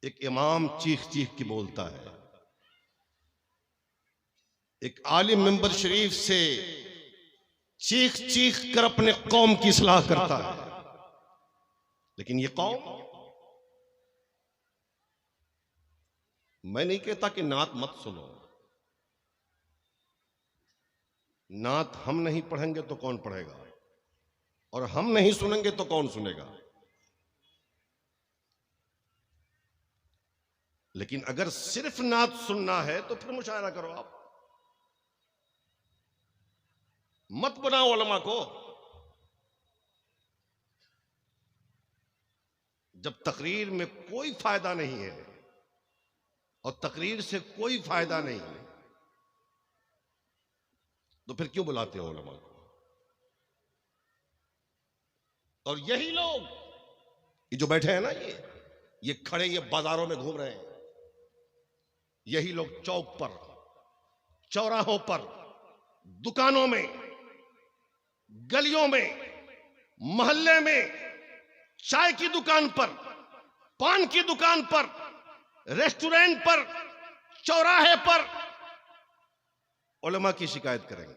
एक इमाम चीख चीख के बोलता है, एक आलिम मिंबर शरीफ से चीख चीख कर अपने कौम की इस्लाह करता है, लेकिन ये कौम, मैं नहीं कहता कि नात मत सुनो, नात हम नहीं पढ़ेंगे तो कौन पढ़ेगा, और हम नहीं सुनेंगे तो कौन सुनेगा। लेकिन अगर सिर्फ नात सुनना है तो फिर मुशायरा करो, आप मत बनाओ उलमा को। जब तकरीर में कोई फायदा नहीं है और तकरीर से कोई फायदा नहीं है तो फिर क्यों बुलाते हो उलमा को। और यही लोग ये जो बैठे हैं ना, ये खड़े, ये बाजारों में घूम रहे हैं, यही लोग चौक पर, चौराहों पर, दुकानों में, गलियों में, मोहल्ले में, चाय की दुकान पर, पान की दुकान पर, रेस्टोरेंट पर, चौराहे पर उलमा की शिकायत करेंगे।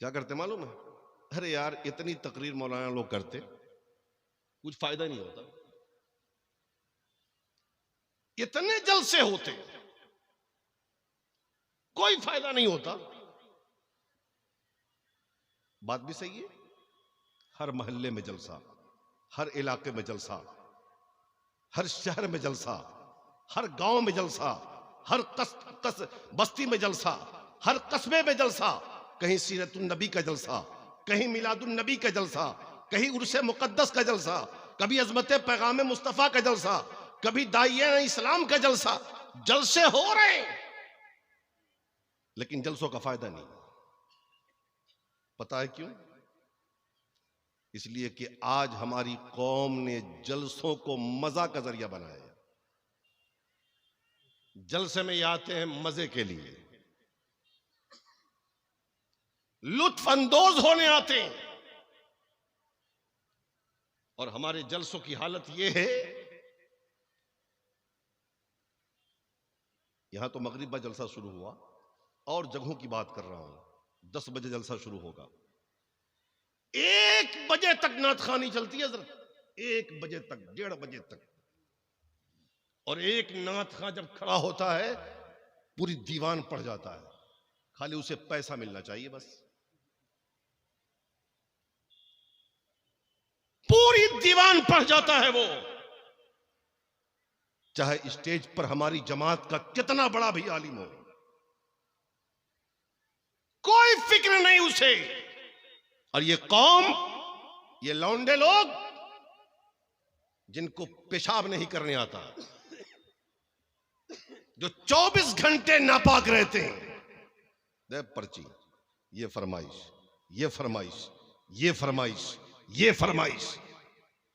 क्या करते मालूम है? अरे यार, इतनी तकरीर मौलाना लोग करते, कुछ फायदा नहीं होता, इतने जलसे होते, कोई फायदा नहीं होता। बात भी सही है, हर मोहल्ले में जलसा, हर इलाके में जलसा, हर शहर में जलसा, हर गांव में जलसा, हर बस्ती में जलसा, हर कस्बे में जलसा, कहीं सीरतुन नबी का जलसा, कहीं मिलादुन नबी का जलसा, कहीं उर्से मुकद्दस का जलसा, कभी अजमत पैगाम मुस्तफा का जलसा, कभी दाइया इस्लाम का जलसा। जलसे हो रहे हैं लेकिन जलसों का फायदा नहीं। पता है क्यों? इसलिए कि आज हमारी कौम ने जलसों को मजा का जरिया बनाया। जलसे में आते हैं मजे के लिए, लुत्फ अंदोज होने आते हैं, और हमारे जलसों की हालत यह है, यहां तो मगरिब का जलसा शुरू हुआ, और जगहों की बात कर रहा हूं, 10 बजे जलसा शुरू होगा, 1 बजे तक नातखानी चलती है, 1 बजे तक, 1:30 बजे तक। और एक नातखां जब खड़ा होता है पूरी दीवान पड़ जाता है, खाली उसे पैसा मिलना चाहिए बस। पूरी दीवान पड़ जाता है वो, चाहे स्टेज पर हमारी जमात का कितना बड़ा भी आलिम हो, कोई फिक्र नहीं उसे। और ये कौम, ये लौंडे लोग जिनको पेशाब नहीं करने आता, जो 24 घंटे नापाक रहते हैं, दे पर्ची, ये फरमाइश, ये फरमाइश, ये फरमाइश, ये फरमाइश।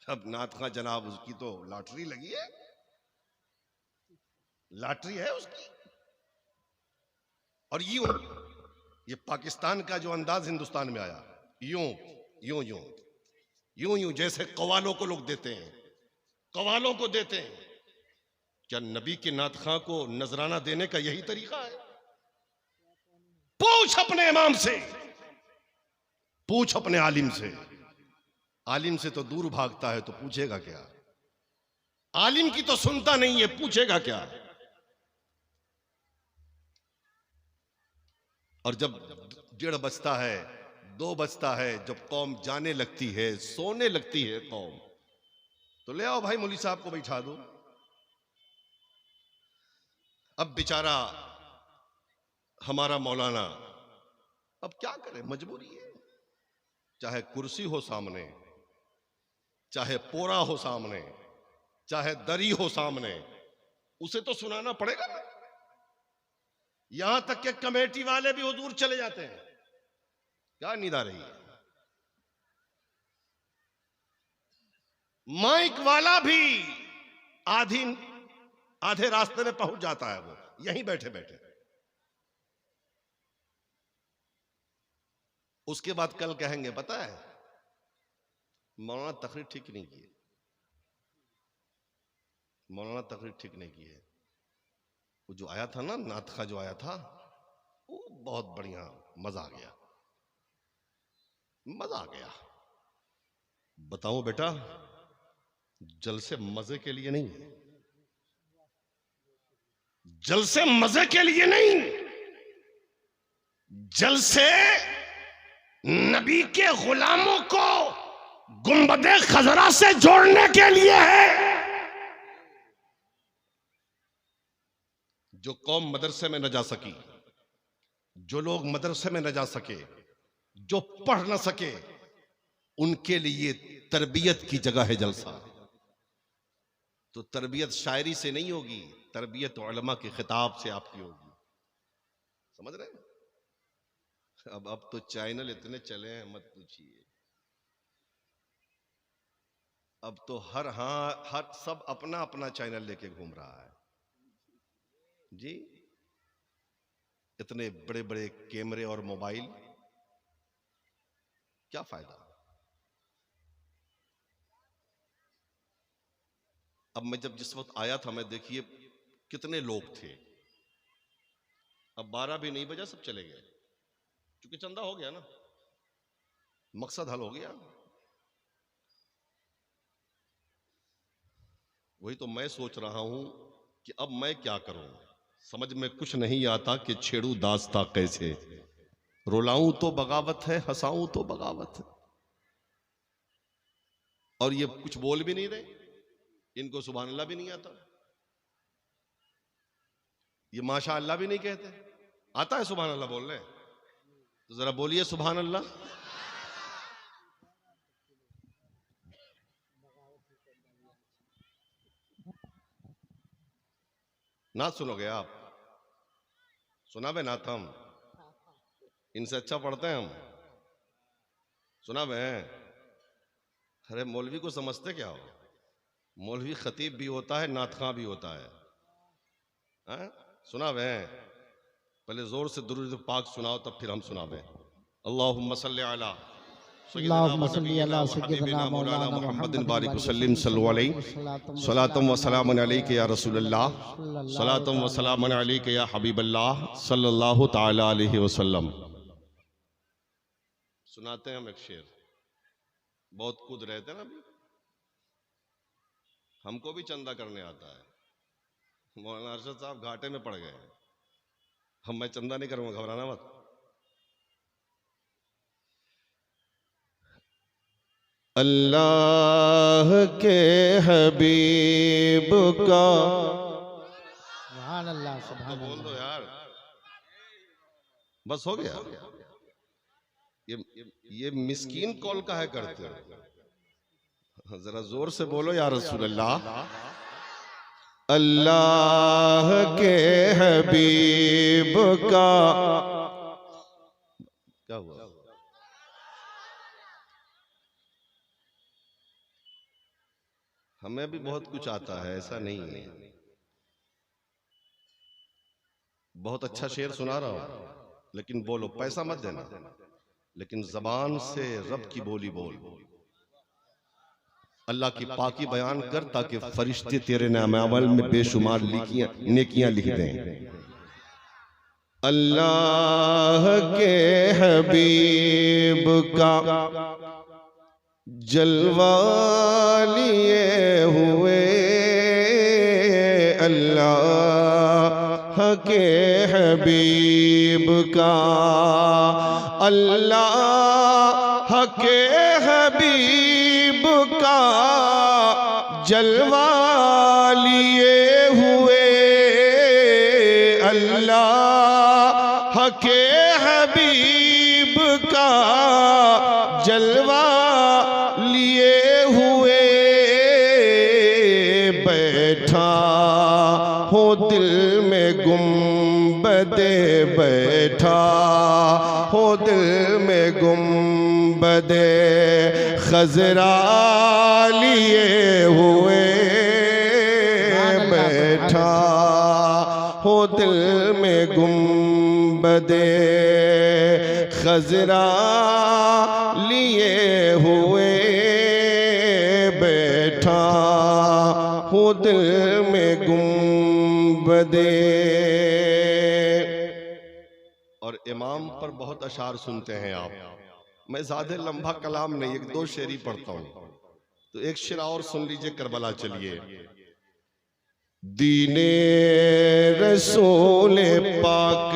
अब नातखां जनाब, उसकी तो लॉटरी लगी है, लॉटरी है उसकी। और यूं, ये पाकिस्तान का जो अंदाज हिंदुस्तान में आया, यूं यूं यूं यूं यूं जैसे कवालों को लोग देते हैं, कवालों को देते हैं। क्या नबी के नातखां को नजराना देने का यही तरीका है? पूछ अपने इमाम से, पूछ अपने आलिम से। आलिम से तो दूर भागता है, तो पूछेगा क्या? आलिम की तो सुनता नहीं है, पूछेगा क्या? और जब 1:30 बजता है, 2 बजता है, जब कौम जाने लगती है, सोने लगती है कौम, तो ले आओ भाई मौलवी साहब को बैठा दो। अब बेचारा हमारा मौलाना अब क्या करे, मजबूरी है। चाहे कुर्सी हो सामने, चाहे पोरा हो सामने, चाहे दरी हो सामने, उसे तो सुनाना पड़ेगा ना। यहां तक कि कमेटी वाले भी हुजूर चले जाते हैं। क्या नींद आ रही है? माइक वाला भी आधे रास्ते में पहुंच जाता है, वो यहीं बैठे बैठे। उसके बाद कल कहेंगे, पता है मौलाना तकरीर ठीक नहीं की, मौलाना तकरीर ठीक नहीं की है। वो जो आया था ना, नातखा जो आया था, वो बहुत बढ़िया, मजा आ गया, मजा आ गया। बताऊं बेटा, जलसे मजे के लिए नहीं, जलसे मजे के लिए नहीं, जलसे नबी के गुलामों को गुंबदे खजरा से जोड़ने के लिए है। जो कौम मदरसे में न जा सकी, जो लोग मदरसे में न जा सके, जो पढ़ न सके, उनके लिए तरबियत की जगह है जलसा। तो तरबियत शायरी से नहीं होगी, तरबियत उलमा के खिताब से आपकी होगी। समझ रहे हैं? अब तो चैनल इतने चले हैं मत पूछिए। अब तो हर सब अपना अपना चैनल लेके घूम रहा है जी। इतने बड़े बड़े कैमरे और मोबाइल, क्या फायदा। अब मैं जब जिस वक्त आया था, मैं देखिए कितने लोग थे। अब 12 भी नहीं बजा, सब चले गए, क्योंकि चंदा हो गया ना, मकसद हल हो गया। वही तो मैं सोच रहा हूं कि अब मैं क्या करूं, समझ में कुछ नहीं आता कि छेड़ू दास्ता कैसे। रुलाऊं तो बगावत है, हंसाऊं तो बगावत है। और ये कुछ बोल भी नहीं रहे, इनको सुभान अल्लाह भी नहीं आता, ये माशा अल्लाह भी नहीं कहते। आता है सुभान अल्लाह बोलने? तो जरा बोलिए सुभान अल्लाह। नात सुनोगे आप? सुना बे नात, हम इनसे अच्छा पढ़ते हैं हम, सुना बे। अरे मौलवी को समझते क्या हो? मौलवी खतीब भी होता है, नातखां भी होता है। सुना बे, पहले जोर से दुरूद पाक सुनाओ, तब फिर हम सुनावे। अल्लाहुम्मा सल्ली अला सय्यिदिना मौलाना मुहम्मदिन बारिक वसल्लिम सल्लल्लाहु अलैहि सलातम व सलामन अलैका या रसूलल्लाह, सलातम व सलामन अलैका या हबीबल्लाह सल्लल्लाहु तआला अलैहि वसल्लम। सुनाते हैं हम एक शेर, बहुत कूद रहे थे ना अभी, हमको भी चंदा करने आता है। मौलाना अरशद साहब घाटे में पड़ गए, हम मैं चंदा नहीं करूंगा, घबराना मत। अल्लाह के हबीब का सुभान अल्लाह, सुभान तो बोल दो अल्लाह। यार, बस हो गया। ये मिस्कीन कॉल का है करते हो, जरा जोर से बोलो या रसूल अल्लाह। अल्लाह के हबीब का क्या हुआ? हमें भी बहुत कुछ आता है, ऐसा नहीं है। बहुत अच्छा शेर सुना रहा हूं, लेकिन बोलो, पैसा मत देना, लेकिन जबान से रब की बोली बोल, अल्लाह की पाकी बयान कर, ताकि फरिश्ते तेरे नाम अमल में बेशुमार नेकियां लिख दें। अल्लाह के हबीब का जलवा लिए हुए, अल्लाह के हबीब का, अल्लाह के हबीब का जलवा लिए हुए, अल्लाह के हबीब का जलवा लिए हुए, बैठा हो दिल में गुंबदे, बैठा हो दिल में गुंबदे खजरा लिए हुए, बैठा हो दिल में गुंबदे खजरा लिए हुए, बैठा हूँ दिल में गुंबदे। और इमाम पर बहुत अशार सुनते हैं आप। मैं ज्यादा लंबा कलाम नहीं, एक दो शेरी पढ़ता हूं, तो एक शेर और सुन लीजिए, करबला चलिए। दीने रसूल पाक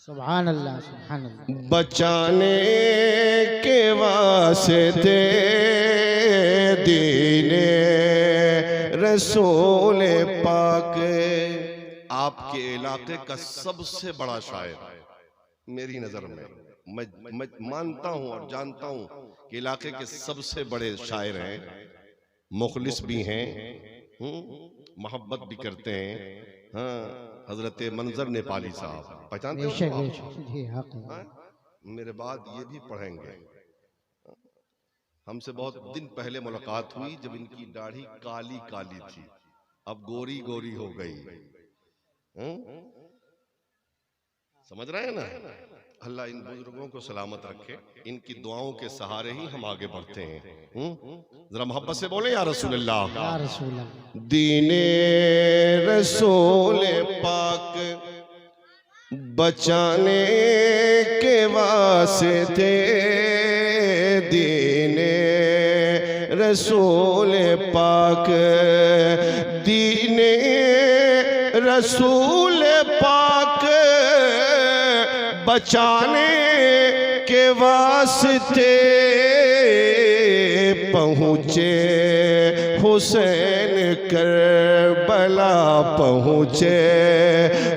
सुभान अल्लाह सुभान अल्लाह। बचाने के वास्ते, दीने रसूल पाक। आपके इलाके का सबसे बड़ा शायर मेरी नजर में, मैं मानता हूं और जानता हूं कि इलाके के सबसे बड़े शायर हैं, मुखलिस भी हैं, मोहब्बत भी करते हैं। हाँ, हजरत मंजर नेपाली साहब, पहचानते हो बेशक आप? बेशक जी हक है। हाँ? मेरे बाद ये भी पढ़ेंगे। हमसे बहुत दिन पहले मुलाकात हुई जब इनकी दाढ़ी काली काली थी, अब गोरी गोरी हो गई। समझ रहे हैं ना? अल्लाह इन बुजुर्गों को सलामत रखे, इनकी दुआओं के सहारे ही हम आगे बढ़ते हैं। जरा मोहब्बत से बोले या रसूल अल्लाह। या रसूल अल्लाह। दीने रसूल पाक बचाने के वास्ते, दीने रसूल पाक, दीने रसूल पाक बचाने के वास्ते पहुँचे हुसैन करबला, पहुँचे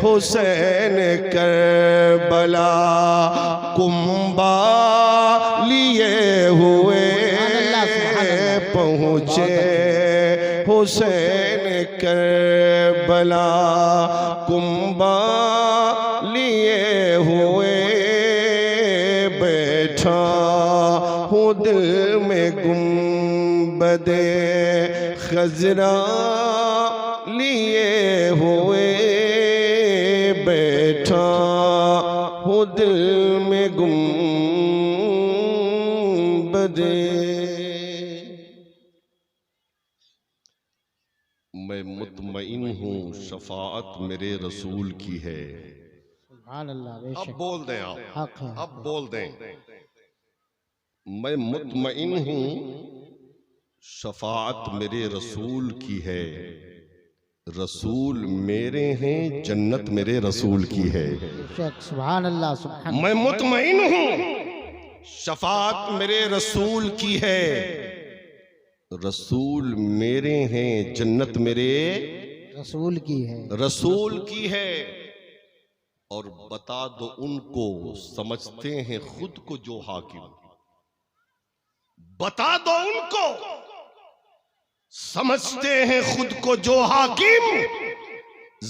हुसैन करबला। कुंबा लिए हुए पहुँचे हुसैन करबला, कुंबा लिए हुए बैठा हूँ दिल में गुंबदे खजरा लिए हुए बैठा हूँ दिल में गुंबदे। मैं मुतमईन हूँ शफाअत मेरे रसूल की है। सुभान अल्लाह अब बेशक बोल दें आप, हक है। अब बोल दें। मैं मुतमईन हूँ शफाअत मेरे रसूल की है, रसूल मेरे हैं जन्नत मेरे रसूल की है। बेशक सुभान अल्लाह सुभान। मैं मुतमईन हूँ शफाअत मेरे रसूल की है, रसूल मेरे हैं जन्नत मेरे रसूल की है, रसूल की है। और बता दो उनको समझते हैं खुद को जो हाकिम, बता दो उनको समझते हैं खुद को जो हाकिम,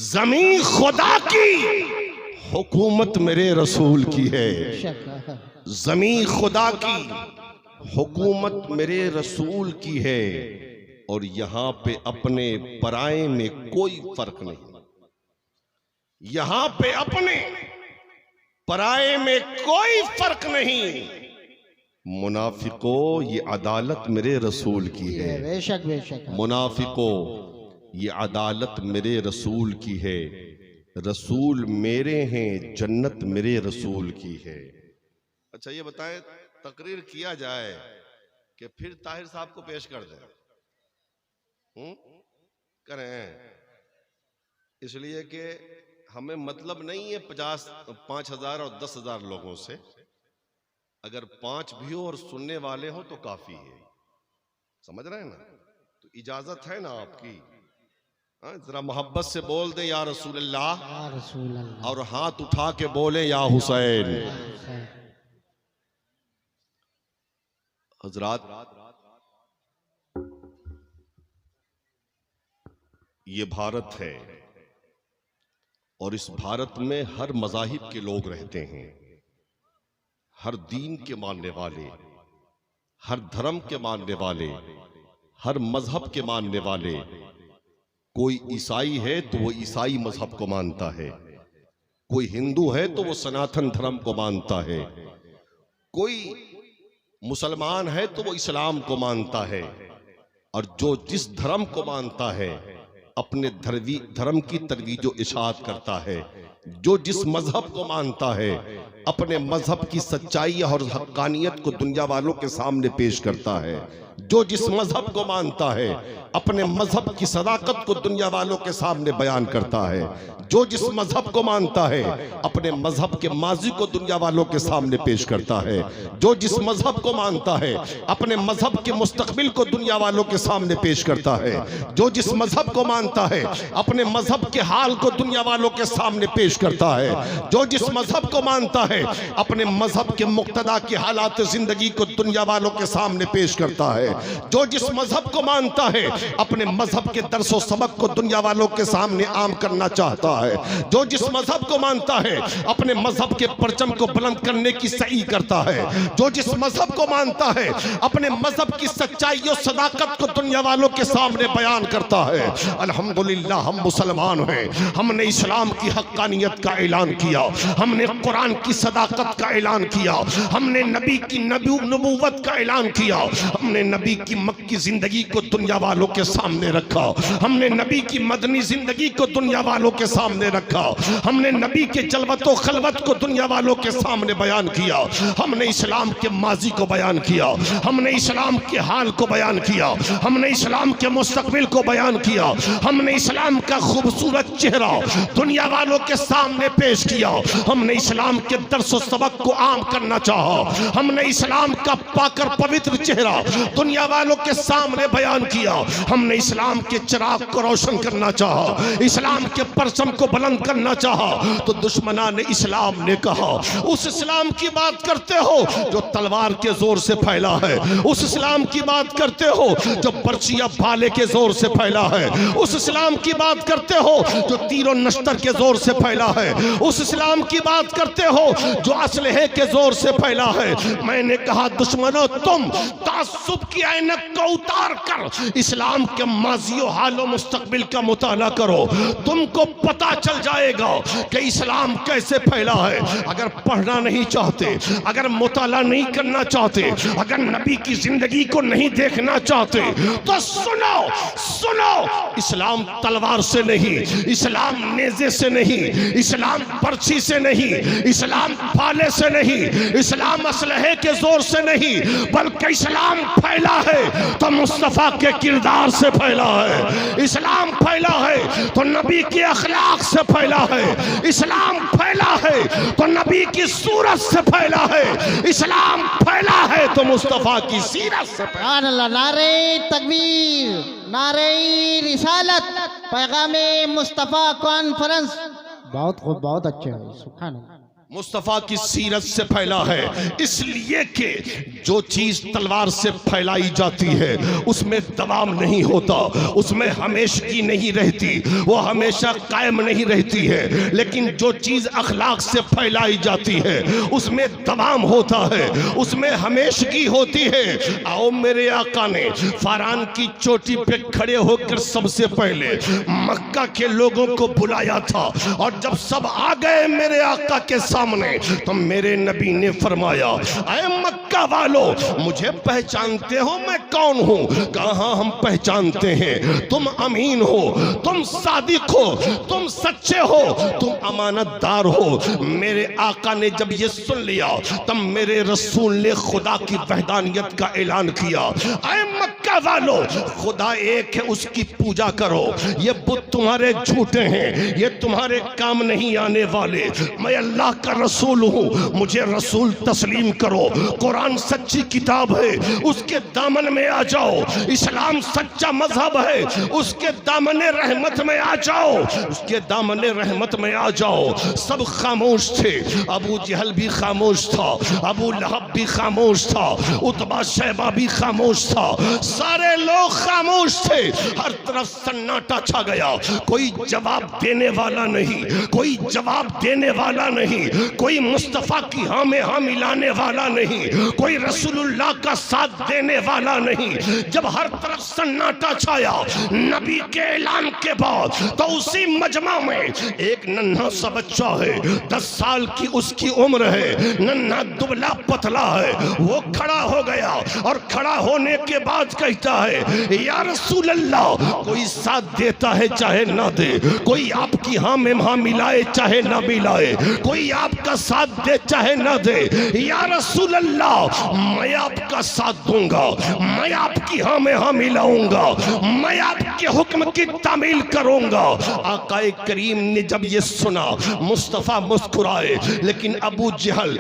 जमीन खुदा की हुकूमत मेरे रसूल की है, बेशक जमीन खुदा की हुकूमत मेरे रसूल की है। और यहां पे अपने पराए में कोई फर्क नहीं, यहां पे अपने पराए में कोई फर्क नहीं। मुनाफिको ये अदालत मेरे रसूल की है, बेशक बेशक मुनाफिको ये अदालत मेरे रसूल की है, रसूल मेरे हैं जन्नत मेरे रसूल की है। अच्छा ये बताएं, तकरीर किया जाए कि फिर ताहिर साहब को पेश कर दें? करें, इसलिए कि हमें मतलब नहीं है 5,000 और 10,000 लोगों से, अगर 5 भी हो और सुनने वाले हो तो काफी है। समझ रहे हैं ना? तो इजाजत है ना आपकी? जरा मोहब्बत से बोल दे या रसूल अल्लाह, या रसूल अल्लाह। और हाथ उठा के बोले या हुसैन। हजरात, ये भारत है और इस भारत में हर मज़ाहिब के लोग रहते हैं, हर दीन के मानने वाले, हर धर्म के मानने वाले, हर मजहब के मानने वाले। कोई ईसाई है तो वो ईसाई मजहब को मानता है, कोई हिंदू है तो वो सनातन धर्म को मानता है, कोई मुसलमान है तो वो इस्लाम को मानता है, और जो जिस धर्म को मानता है अपने धर्म की तरवीज व इशाअत करता है। जो जिस मजहब को मानता है अपने मजहब की सच्चाई और हक्कानियत को दुनिया वालों के सामने पेश करता है। जो जिस मजहब को मानता है अपने मजहब की सदाकत को दुनिया वालों के सामने बयान करता है। जो जिस मजहब को मानता है अपने मजहब के माजी को दुनिया वालों के सामने पेश करता है। जो जिस मजहब को मानता है अपने मजहब के मुस्तकबिल को दुनिया वालों के सामने पेश करता है। जो जिस मजहब को मानता है अपने मजहब के हाल को दुनिया वालों के सामने पेश करता है। जो जिस मजहब को मानता है अपने मजहब के मुक्तदा की हालात जिंदगी को दुनिया वालों के सामने पेश करता है। जो जिस मजहब को मानता है अपने मजहब के दर्सो सबक को दुनिया वालों के सामने आम करना चाहता है। जो जिस मजहब को मानता है अपने मजहब के परचम को बुलंद करने की सही करता है। जो जिस मजहब को मानता है अपने मजहब की सच्चाई और सदाकत को दुनिया वालों के सामने बयान करता है। अल्हम्दुलिल्लाह हम मुसलमान हैं। हमने इस्लाम की हक्कानियत का ऐलान किया, हमने कुरान की सदाकत का ऐलान किया, हमने नबी की नबूवत का ऐलान किया, हमने नबी की मक्की जिंदगी को दुनिया वालों के सामने रखा, हमने नबी की मदनी जिंदगी को दुनिया वालों के सामने रखा, हमने नबी के जलवत व खलवत को दुनिया वालों के सामने बयान किया, हमने इस्लाम के माजी को बयान किया, हमने इस्लाम के हाल को बयान किया, हमने इस्लाम के मुस्तकबिल को बयान किया, हमने इस्लाम का खूबसूरत चेहरा दुनिया वालों के सामने पेश किया, हमने इस्लाम के दर्स व सबक को आम करना चाहा, हमने इस्लाम का पाकर पवित्र चेहरा दुनिया वालों के सामने बयान किया, हमने इस्लाम के चिराग को रोशन करना चाहा, इस्लाम के परचम को बुलंद करना चाहा। तो दुश्मनान इस्लाम ने कहा उस इस्लाम की बात करते हो जो तलवार के जोर से फैला है, उस इस्लाम की बात करते हो जो पर्चियां भाले के जोर से फैला है, उस इस्लाम की बात करते हो जो तीरों नश्तर के जोर से फैला है, उस इस्लाम की बात करते हो जो असलहे के जोर से फैला है। मैंने कहा दुश्मनों तुम तासुब की ऐनक को उतार कर इस्लाम के माजियो हालो मुस्तकबिल का मुताला करो, तुमको पता चल जाएगा कि इस्लाम कैसे फैला है। अगर पढ़ना नहीं चाहते, अगर मुताला नहीं करना चाहते, अगर नबी की जिंदगी को नहीं देखना चाहते तो सुनो सुनो, इस्लाम तलवार से नहीं, इस्लाम नेज़े से नहीं, इस्लाम पर्ची से नहीं, इस्लाम भाले से नहीं, इस्लाम असलहे के जोर से नहीं, बल्कि इस्लाम फैला है तो मुस्तफ़ा के किरदार से फैला है। इस्लाम फैला है तो नबी के अखलाक से फैला है। इस्लाम फैला है तो नबी की सूरत से फैला है। इस्लाम फैला है तो मुस्तफ़ा की सीरत से फैला। सुभान अल्लाह। नारे तकबीर, नारे रिसालत, पैगामे मुस्तफ़ा कॉन्फ्रेंस। बहुत खूब, बहुत अच्छे है। सुभान अल्लाह। मुस्तफ़ा की सीरत से फैला है, इसलिए कि जो चीज तलवार से फैलाई जाती है उसमें दवाम नहीं होता, उसमें हमेशगी नहीं रहती, वो हमेशा कायम नहीं रहती है। लेकिन जो चीज अखलाक से फैलाई जाती है उसमें दवाम होता है, उसमें हमेशगी होती है। आओ मेरे आका ने फारान की चोटी पे खड़े होकर सबसे पहले मक्का के लोगों को बुलाया था, और जब सब आ गए मेरे आका के सामने तो मेरे नबी ने फरमाया, ऐ मक्का वालों, मुझे पहचानते हो मैं कौन हूं? कहा हम पहचानते हैं, तुम अमीन हो, तुम सादिक हो, तुम सच्चे हो, तुम अमानतदार हो। मेरे आका ने जब ये सुन लिया तब मेरे रसूल ने खुदा की वहदानियत का ऐलान किया, ऐ मक्का वालों, खुदा एक है, उसकी पूजा करो, ये बुत तुम्हारे झूठे हैं, ये तुम्हारे काम नहीं आने वाले, मैं अल्लाह का रसूल हूँ, मुझे रसूल तस्लीम करो। कुरान सच्ची किताब है, उसके दामन में आ जाओ। इस्लाम सच्चा मजहब है, उसके दामने रहमत में आ जाओ, उसके दामने रहमत में आ जाओ। सब खामोश थे, अबू जहल भी खामोश था, अबू लहब भी खामोश था, उतबा शैबा भी खामोश था, सारे लोग खामोश थे। हर तरफ सन्नाटा छा गया, कोई जवाब देने वाला नहीं, कोई जवाब देने वाला नहीं। कोई मुस्तफा की हाँ में हाँ मिलाने वाला नहीं, कोई रसूलुल्लाह का साथ देने वाला नहीं। जब हर तरफ सन्नाटा छाया नबी के ऐलान के बाद, तो उसी मजमा में एक नन्हा सा बच्चा है, 10 साल की उसकी उम्र है, नन्हा दुबला पतला है, वो खड़ा हो गया और खड़ा होने के बाद कहता है या रसूल अल्लाह, कोई साथ देता है चाहे ना दे, कोई आपकी हाँ में हाँ मिलाए चाहे ना मिलाए, कोई आपका साथ दे चाहे ना दे, या रसूल अल्लाह मैं आपका साथ दूंगा, मैं आपकी हाँ में हाँ मिलाऊंगा, मैं आपके हुक्म की तामील करूंगा। आकाए करीम ने जब ये सुना मुस्तफा मुस्कुराए, लेकिन अबू जहल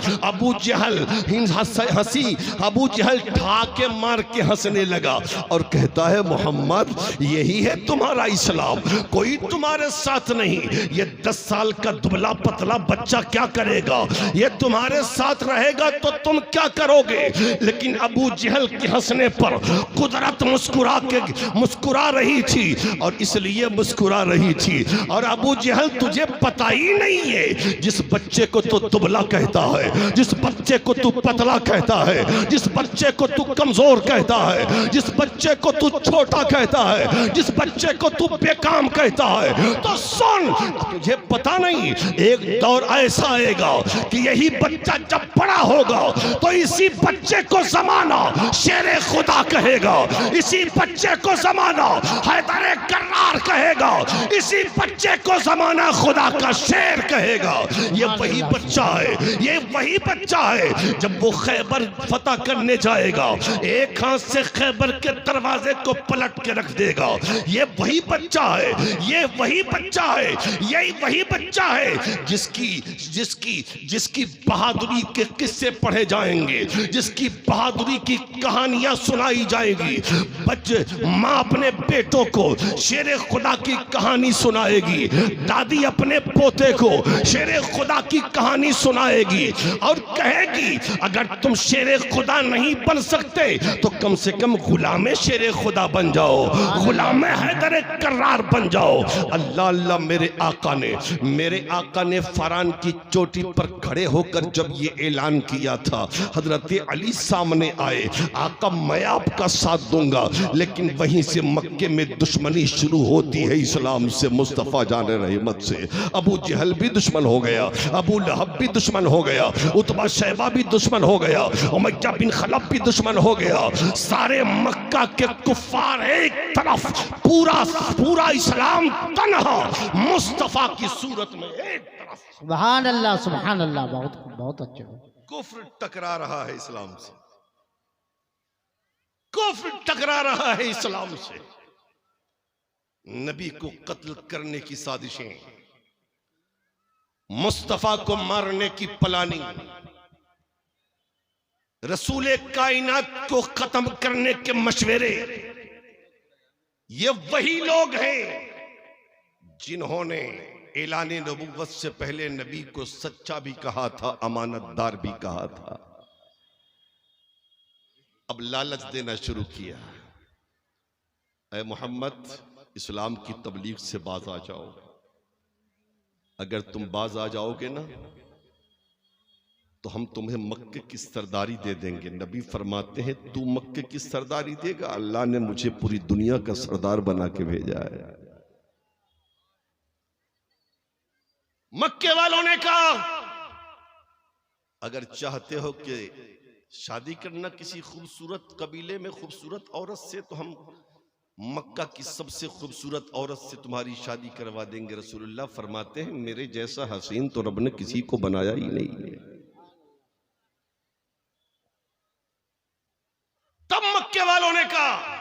हंसी, अबू जहल ठाके मार के हंसने लगा और कहता है मोहम्मद यही है तुम्हारा इस्लाम, कोई तुम्हारे साथ नहीं, ये 10 साल का दुबला पतला बच्चा क्या करेगा, ये तुम्हारे साथ रहेगा तो तुम क्या करोगे। लेकिन अबू जहल के हंसने पर कुदरत मुस्कुरा रही थी और इसलिए मुस्कुरा रही थी। और अबू जहल तुझे पता ही नहीं है, जिस बच्चे को तू दुबला कहता है, जिस बच्चे को तू पतला कहता है, जिस बच्चे को तू कमजोर कहता है, जिस बच्चे को तू छोटा कहता है, जिस बच्चे को तू बेकाम कहता है, तो सुन, तुझे पता नहीं एक दौर ऐसा आएगा कि यही बच्चा जब बड़ा होगा तो इसी बच्चे को जमाना शेरे खुदा कहेगा, इसी बच्चे को जमाना हैदर कर्रार कहेगा, इसी बच्चे को जमाना खुदा का शेर कहेगा। ये वही बच्चा है, ये वही बच्चा है। जब वो खैबर फतह करने जाएगा, एक हाथ से खैबर के दरवाजे को पलट के रख देगा। ये वही बच्चा है, ये वही बच्चा है, यही वही बच्चा है जिसकी बहादुरी के किस्से पढ़े जाएंगे, जिसकी बहादुरी की कहानियां सुनाई जाएगी। माँ अपने बेटों को शेरे खुदा की कहानी सुनाएगी, दादी अपने पोते को शेरे खुदा की कहानी सुनाएगी और कहेगी अगर तुम शेरे खुदा नहीं बन सकते तो कम से कम गुलाम शेरे खुदा बन जाओ, गुलाम हैदर कर्रार बन जाओ। अल्लाह अल्लाह, मेरे आका ने फरान की चोटी पर खड़े होकर जब ये ऐलान किया था, हजरत अली सामने आए, आका मैं आपका साथ दूंगा, लेकिन वहीं से मक्के में दुश्मनी शुरू होती है इस्लाम से, मुस्तफ़ा जाने रहमत से। अबू जहल भी दुश्मन हो गया, अबू लहब भी दुश्मन हो गया, उतबा शैबा भी दुश्मन हो गया, उमय्या बिन खलफ भी दुश्मन हो गया। सारे मक्का के कुफ्फार एक तरफ, पूरा इस्लाम तन्हा मुस्तफ़ा की सूरत में एक तरफ। सुभान अल्लाह, सुभान अल्लाह, बहुत अच्छा। कुफ्र टकरा रहा है इस्लाम से, कुफ्र टकरा रहा है इस्लाम से। नबी को कत्ल करने की साजिशें, मुस्तफा को मारने की प्लानिंग, रसूल कायनात को खत्म करने के मशवरे, ये वही लोग हैं जिन्होंने ऐलान नबुव्वत से पहले नबी को सच्चा भी कहा था, अमानतदार भी कहा था। अब लालच देना शुरू किया, ऐ मोहम्मद इस्लाम की तबलीग से बाज आ जाओ, अगर तुम बाज आ जाओगे ना तो हम तुम्हें मक्के की सरदारी दे देंगे। नबी फरमाते हैं तू मक्के की सरदारी देगा, अल्लाह ने मुझे पूरी दुनिया का सरदार बना के भेजा है। मक्के वालों ने कहा अगर चाहते हो कि शादी करना किसी खूबसूरत कबीले में खूबसूरत औरत से, तो हम मक्का की सबसे खूबसूरत औरत से तुम्हारी शादी करवा देंगे। रसूलुल्लाह फरमाते हैं मेरे जैसा हसीन तो रब ने किसी को बनाया ही नहीं है। तब मक्के वालों ने कहा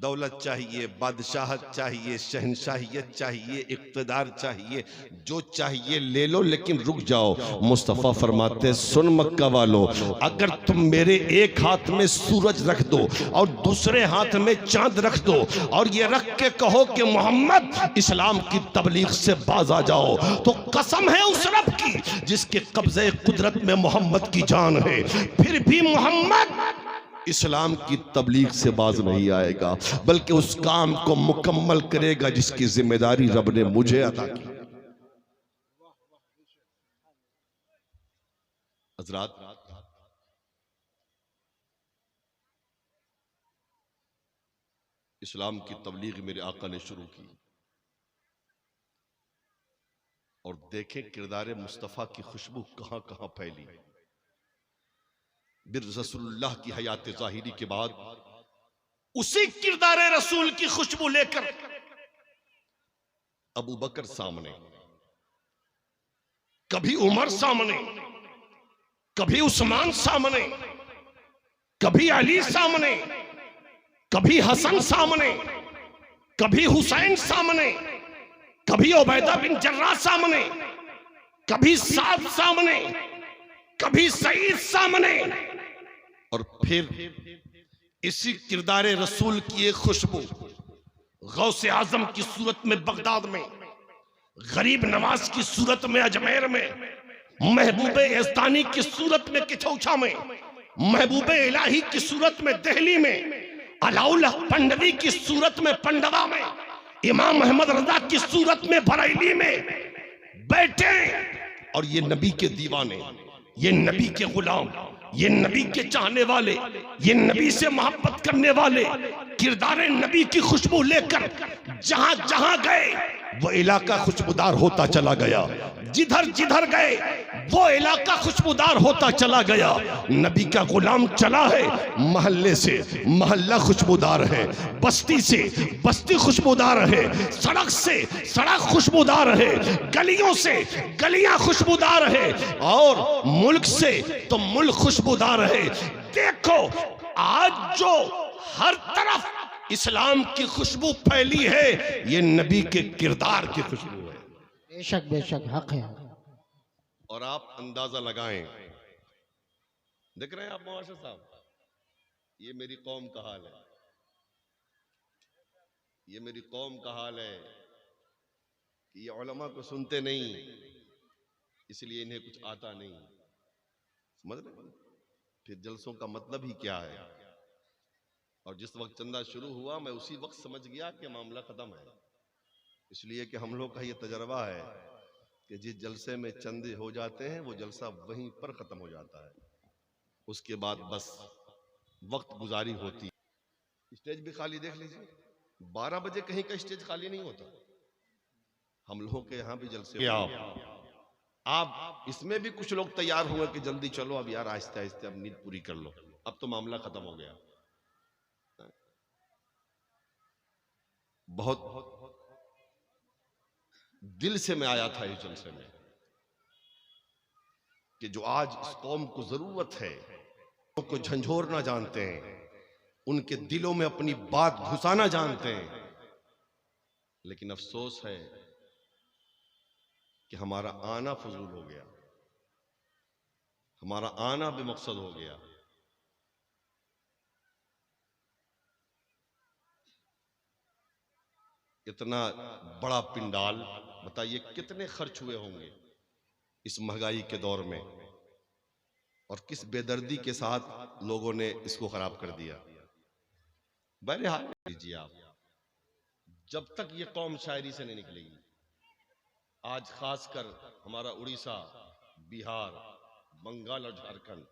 दौलत चाहिए, बादशाहत चाहिए, शहनशाहियत चाहिए, इक्तदार चाहिए, जो चाहिए ले लो, लेकिन रुक जाओ। मुस्तफ़ा फरमाते सुन मक्का वालों, अगर तुम मेरे एक हाथ में सूरज रख दो और दूसरे हाथ में चांद रख दो और ये रख के कहो कि मोहम्मद इस्लाम की तबलीग से बाज आ जाओ, तो कसम है उस रब की जिसके कब्जे कुदरत में मोहम्मद की जान है, फिर भी मोहम्मद इस्लाम की तबलीग से बाज नहीं आएगा, बल्कि उस काम को मुकम्मल करेगा जिसकी जिम्मेदारी रब ने मुझे अता की। हजरात, इस्लाम की तबलीग मेरे आका ने शुरू की और देखें किरदार मुस्तफ़ा की खुशबू कहां कहां फैली। बिर रसूलुल्लाह की हयात ज़ाहिरी के बाद उसी किरदार रसूल की खुशबू लेकर अबू बकर सामने, कभी उमर सामने, कभी उस्मान सामने, कभी अली सामने, कभी हसन सामने, कभी हुसैन सामने, कभी उबैदा बिन जर्राह सामने, कभी साद सामने, कभी सईद सामने, और फिर इसी किरदार रसूल की एक खुशबू गौसे आजम की सूरत में बगदाद में, गरीब नवाज की सूरत में अजमेर में, महबूबे यज़दानी की सूरत में किचौछा में, महबूबे इलाही की सूरत में दिल्ली में, अलाउल्लाह पंडवी की सूरत में पंडवा में, इमाम अहमद रजा की सूरत में बरेली में बैठे। और ये नबी के दीवाने, ये नबी के गुलाम, ये नबी के चाहने वाले, ये नबी से मोहब्बत करने वाले किरदार नबी की खुशबू लेकर जहां जहां गए वो इलाका खुशबूदार होता चला गया। जिधर जिधर गए वो इलाका खुशबूदार होता चला गया। नबी का गुलाम चला है, मोहल्ले से मोहल्ला खुशबूदार है, बस्ती से बस्ती खुशबूदार है, सड़क से सड़क खुशबूदार है, गलियों से गलियां खुशबूदार है, और मुल्क से तो मुल्क खुशबूदार है। देखो आज जो हर तरफ इस्लाम की खुशबू फैली है, ये नबी के किरदार की खुशबू है। बेशक बेशक हक है। और आप अंदाजा लगाएं, देख रहे हैं आप मुआशर साहब, ये मेरी कौम का हाल है, ये मेरी कौम का हाल है कि ये उलमा को सुनते नहीं, इसलिए इन्हें कुछ आता नहीं। समझ रहे? फिर जलसों का मतलब ही क्या है। और जिस वक्त चंदा शुरू हुआ मैं उसी वक्त समझ गया कि मामला खत्म है, इसलिए कि हम लोग का ये तजर्बा है कि जिस जलसे में चंदे हो जाते हैं वो जलसा वहीं पर खत्म हो जाता है, उसके बाद बस वक्त गुजारी होती है। स्टेज भी खाली देख लीजिए, 12 बजे कहीं का स्टेज खाली नहीं होता। हम लोगों के यहाँ भी जलसे आप इसमें भी कुछ लोग तैयार हुए कि जल्दी चलो अब यार, आहिस्ते आहिस्ते अब नींद पूरी कर लो, अब तो मामला खत्म हो गया। बहुत दिल से मैं आया था इस जलसे में कि जो आज इस कौम को जरूरत है, को झंझोरना जानते हैं, उनके दिलों में अपनी बात घुसाना जानते हैं, लेकिन अफसोस है कि हमारा आना फजूल हो गया, हमारा आना बेमकसद हो गया। इतना बड़ा पिंडाल, बताइए कितने खर्च हुए होंगे इस महंगाई के दौर में, और किस बेदर्दी के साथ लोगों ने इसको खराब कर दिया। बहरहाल लीजिए आप, जब तक ये कौम शायरी से नहीं निकलेगी, आज खासकर हमारा उड़ीसा, बिहार, बंगाल और झारखंड